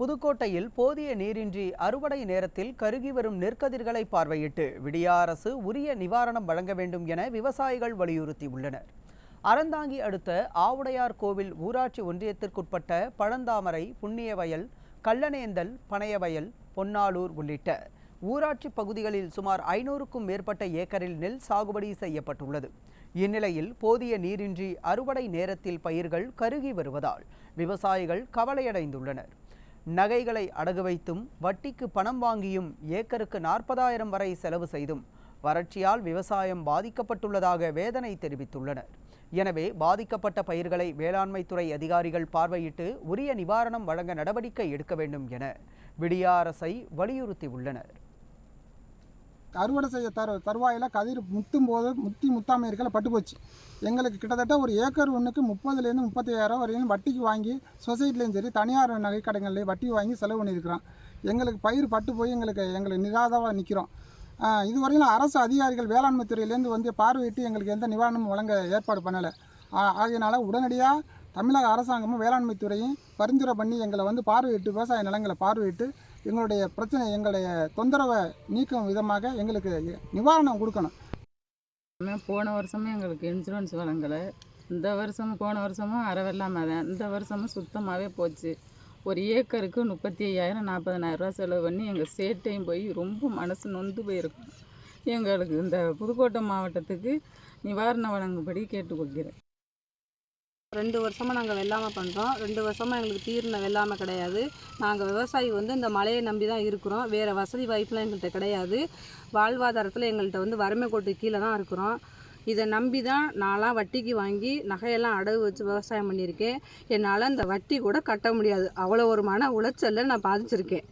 புதுக்கோட்டையில் போதிய நீரின்றி அறுவடை நேரத்தில் கருகி வரும் நெற்கதிர்களை பார்வையிட்டு விடிய அரசு உரிய நிவாரணம் வழங்க வேண்டும் என விவசாயிகள் வலியுறுத்தியுள்ளனர். அறந்தாங்கி அடுத்த ஆவுடையார் கோவில் ஊராட்சி ஒன்றியத்திற்குட்பட்ட பழந்தாமரை, புண்ணியவயல், கல்லனேந்தல், பனையவயல், பொன்னாளூர் உள்ளிட்ட ஊராட்சி பகுதிகளில் சுமார் 500க்கும் மேற்பட்ட ஏக்கரில் நெல் சாகுபடி செய்யப்பட்டுள்ளது. இந்நிலையில் போதிய நீரின்றி அறுவடை நேரத்தில் பயிர்கள் கருகி வருவதால் விவசாயிகள் கவலையடைந்துள்ளனர். நகைகளை அடகு வைத்தும் வட்டிக்கு பணம் வாங்கியும் ஏக்கருக்கு 40,000 வரை செலவு செய்தும் வறட்சியால் விவசாயம் பாதிக்கப்பட்டுள்ளதாக வேதனை தெரிவித்துள்ளனர். எனவே பாதிக்கப்பட்ட பயிர்களை வேளாண்மைத்துறை அதிகாரிகள் பார்வையிட்டு உரிய நிவாரணம் வழங்க நடவடிக்கை எடுக்க வேண்டும் என விடிய அரசை வலியுறுத்தியுள்ளனர். அறுவடை செய்ய தருவாயில் கதிர் முத்தாமல் இருக்கல பட்டு போச்சு. எங்களுக்கு கிட்டத்தட்ட ஒரு ஏக்கர் ஒன்றுக்கு 30,000 35,000 வரையும் வட்டிக்கு வாங்கி சொசைட்டிலையும் சரி தனியார் நகை கடைகள்லேயும் வட்டி வாங்கி செலவு பண்ணியிருக்கிறோம். எங்களுக்கு பயிர் பட்டு போய் எங்களுக்கு நிராதரவாக நிற்கிறோம். இதுவரையிலும் அரசு அதிகாரிகள் வேளாண்மை துறையிலேருந்து வந்து பார்வையிட்டு எங்களுக்கு எந்த நிவாரணமும் வழங்க ஏற்பாடு பண்ணலை. ஆகையினால உடனடியாக தமிழக அரசாங்கமும் வேளாண்மை துறையும் பரிந்துரை பண்ணி எங்களை வந்து பார்வையிட்டு விவசாய நிலங்களை பார்வையிட்டு எங்களுடைய பிரச்சனை, எங்களுடைய தொந்தரவை நீக்கும் விதமாக எங்களுக்கு நிவாரணம் கொடுக்கணும். போன வருஷமும் எங்களுக்கு இன்சூரன்ஸ் வழங்கலை. போன வருஷமும் அரை வெள்ளாமை தான். இந்த வருஷமும் சுத்தமாகவே போச்சு. ஒரு ஏக்கருக்கு 35,000 40,000 ரூபா செலவு பண்ணி எங்கள் சேட்டையும் போய் ரொம்ப மனசு நொந்து போயிருக்கும். எங்களுக்கு இந்த புதுக்கோட்டை மாவட்டத்துக்கு நிவாரணம் வழங்கும்படி கேட்டுக்கொள்கிறேன். 2 வருஷமாக நாங்கள் வெள்ளாமை பண்ணுறோம். 2 வருஷமாக எங்களுக்கு தீர்ன வெள்ளாமை கிடையாது. நாங்கள் விவசாயி வந்து இந்த மழையை நம்பி தான் இருக்கிறோம். வேறு வசதி வாய்ப்புலாம் எங்கள்கிட்ட கிடையாது. வாழ்வாதாரத்தில் எங்கள்கிட்ட வந்து வறுமை கோட்டு கீழே தான் இருக்கிறோம். இதை நம்பி தான் நான்லாம் வட்டிக்கு வாங்கி நகையெல்லாம் அடகு வச்சு விவசாயம் பண்ணியிருக்கேன். என்னால் அந்த வட்டி கூட கட்ட முடியாது. அவ்வளோ ஒரு மன உளைச்சலில் நான் பாதிச்சிருக்கேன்.